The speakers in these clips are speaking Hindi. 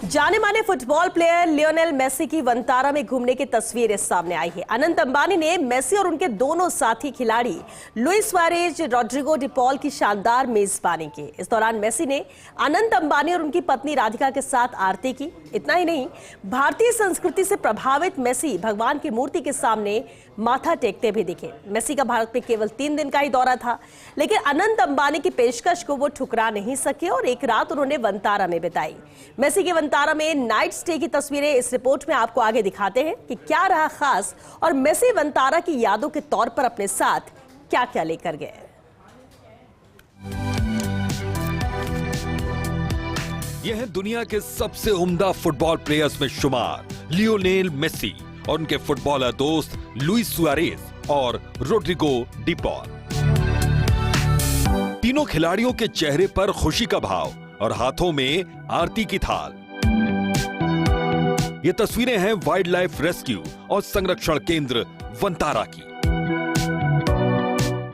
जाने माने फुटबॉल प्लेयर लियोनेल मेसी की वंतारा में घूमने की तस्वीरें सामने आई है। अनंत अंबानी ने मेसी और उनके दोनों साथी खिलाड़ी Luis Suarez, Rodrigo De Paul की शानदार मेजबानी की। इस दौरान मेसी ने अनंत अंबानी और उनकी पत्नी राधिका के साथ आरती की। इतना ही नहीं, भारतीय संस्कृति से प्रभावित मेसी भगवान की मूर्ति के सामने माथा टेकते भी दिखे। मेसी का भारत में केवल 3 दिन का ही दौरा था, लेकिन अनंत अंबानी की पेशकश को वो ठुकरा नहीं सके और एक रात उन्होंने वंतारा में बिताई। मेसी के वंतारा में नाइट स्टे की तस्वीरें इस रिपोर्ट में आपको आगे दिखाते हैं कि क्या रहा खास और मेसी वंतारा की यादों के तौर पर अपने साथ क्या क्या लेकर गए। यह है दुनिया के सबसे उम्दा फुटबॉल प्लेयर्स में शुमार लियोनेल मेसी और उनके फुटबॉलर दोस्त लुइस सुआरेज और रॉड्रिगो डी पॉल। तीनों खिलाड़ियों के चेहरे पर खुशी का भाव और हाथों में आरती की थाल। ये तस्वीरें हैं वाइल्ड लाइफ रेस्क्यू और संरक्षण केंद्र वंतारा की।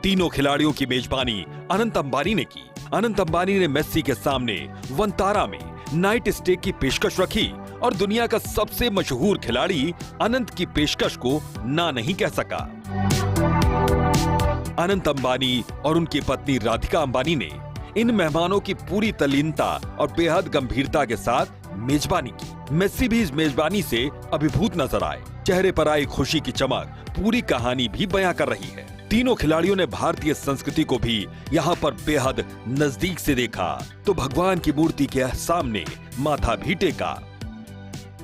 तीनों खिलाड़ियों की मेजबानी अनंत अंबानी ने की। अनंत अंबानी ने मेसी के सामने वंतारा में नाइट स्टे की पेशकश रखी और दुनिया का सबसे मशहूर खिलाड़ी अनंत की पेशकश को ना नहीं कह सका। अनंत अंबानी और उनकी पत्नी राधिका अंबानी ने इन मेहमानों की पूरी तल्लीनता और बेहद गंभीरता के साथ मेजबानी की। मेसी भी इस मेजबानी से अभिभूत नजर आए। चेहरे पर आई खुशी की चमक पूरी कहानी भी बयां कर रही है। तीनों खिलाड़ियों ने भारतीय संस्कृति को भी यहाँ पर बेहद नजदीक से देखा तो भगवान की मूर्ति के सामने माथा भी टेका।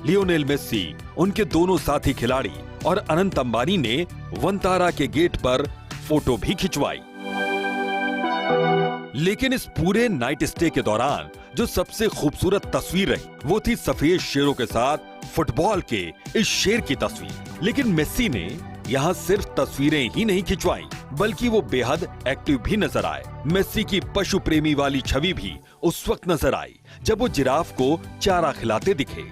लियोनेल मेसी, उनके दोनों साथी खिलाड़ी और अनंत अंबानी ने वंतारा के गेट पर फोटो भी खिंचवाई। लेकिन इस पूरे नाइट स्टे के दौरान जो सबसे खूबसूरत तस्वीर रही वो थी सफेद शेरों के साथ फुटबॉल के इस शेर की तस्वीर। लेकिन मेसी ने यहाँ सिर्फ तस्वीरें ही नहीं खिंचवाई बल्कि वो बेहद एक्टिव भी नजर आए। मेसी की पशु प्रेमी वाली छवि भी उस वक्त नजर आई जब वो जिराफ को चारा खिलाते दिखे।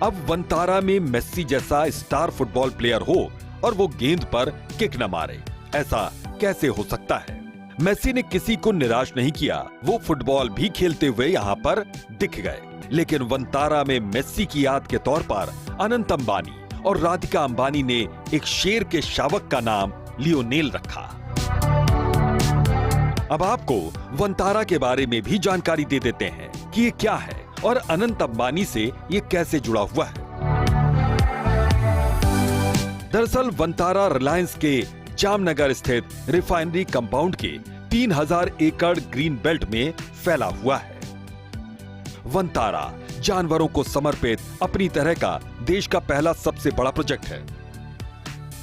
अब वंतारा में मेसी जैसा स्टार फुटबॉल प्लेयर हो और वो गेंद पर किक न मारे, ऐसा कैसे हो सकता है? मेसी ने किसी को निराश नहीं किया। वो फुटबॉल भी खेलते हुए यहाँ पर दिख गए। लेकिन वंतारा में मेसी की याद के तौर पर अनंत अंबानी और राधिका अंबानी ने एक शेर के शावक का नाम लियोनेल रखा। अब आपको वंतारा के बारे में भी जानकारी दे देते हैं कि ये क्या है और अनंत अंबानी से ये कैसे जुड़ा हुआ है। दरअसल वंतारा रिलायंस के जामनगर स्थित रिफाइनरी कंपाउंड के 3000 एकड़ ग्रीन बेल्ट में फैला हुआ है। वंतारा जानवरों को समर्पित अपनी तरह का देश का पहला सबसे बड़ा प्रोजेक्ट है।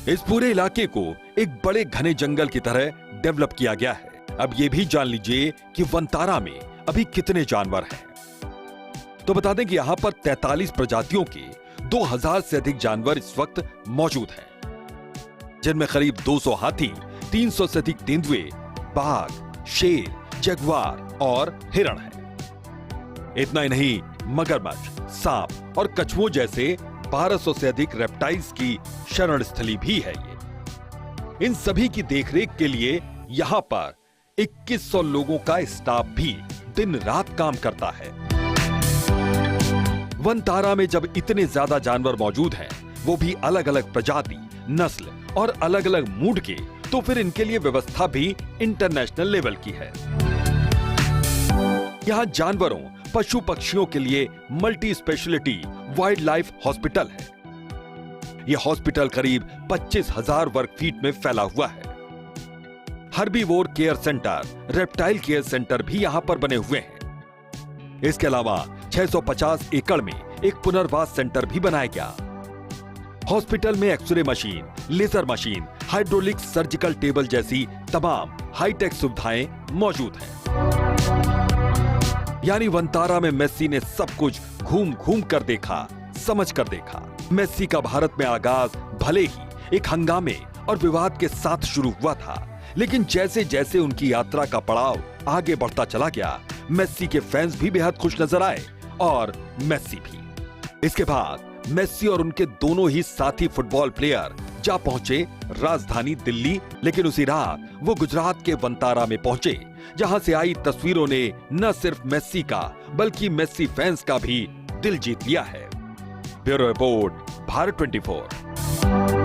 इस पूरे इलाके को एक बड़े घने जंगल की तरह डेवलप किया गया है। अब ये भी जान लीजिए कि वंतारा में अभी कितने जानवर हैं। तो बता दें कि यहाँ पर 43 प्रजातियों के 2000 से अधिक जानवर इस वक्त मौजूद हैं, जिनमें करीब 200 हाथी, 300 से अधिक तेंदुए, बाघ, शेर, जगुआर और हिरण हैं। इतना ही नहीं, मगरमच्छ, सांप और कछुओं जैसे 1200 से अधिक रेप्टाइल्स की शरण स्थली भी है ये। इन सभी की देखरेख के लिए यहाँ पर 2100 लोगों का स्टाफ भी दिन रात काम करता है। वंतारा में जब इतने ज्यादा जानवर मौजूद हैं, वो भी अलग अलग प्रजाति, नस्ल और अलग अलग मूड के, तो फिर इनके लिए व्यवस्था भी इंटरनेशनल लेवल की है। यहाँ जानवरों, पशु पक्षियों के लिए multi speciality wild life hospital है। यह हॉस्पिटल करीब 25,000 वर्ग फीट में फैला हुआ है। Herbivore care centre, reptile care centre भी यहाँ पर बने हुए हैं। इसके अलावा 650 एकड़ में एक पुनर्वास सेंटर भी बनाया गया। हॉस्पिटल में X-ray machine, laser machine, hydraulic surgical table जैसी तमाम हाईटेक सुविधाएं मौजूद हैं। यानी वंतारा में मेसी ने सब कुछ घूम घूम कर देखा, समझ कर देखा। मेसी का भारत में आगाज भले ही एक हंगामे और विवाद के साथ शुरू हुआ था, लेकिन जैसे जैसे उनकी यात्रा का पड़ाव आगे बढ़ता चला गया, मेसी के फैंस भी बेहद खुश नजर आए और मेसी भी। इसके बाद मेसी और उनके दोनों ही साथी फुटबॉल प्लेयर जा पहुंचे राजधानी दिल्ली, लेकिन उसी रात वो गुजरात के वंतारा में पहुंचे, जहां से आई तस्वीरों ने न सिर्फ मेस्सी का बल्कि मेस्सी फैंस का भी दिल जीत लिया है। Bureau report, Bharat 24।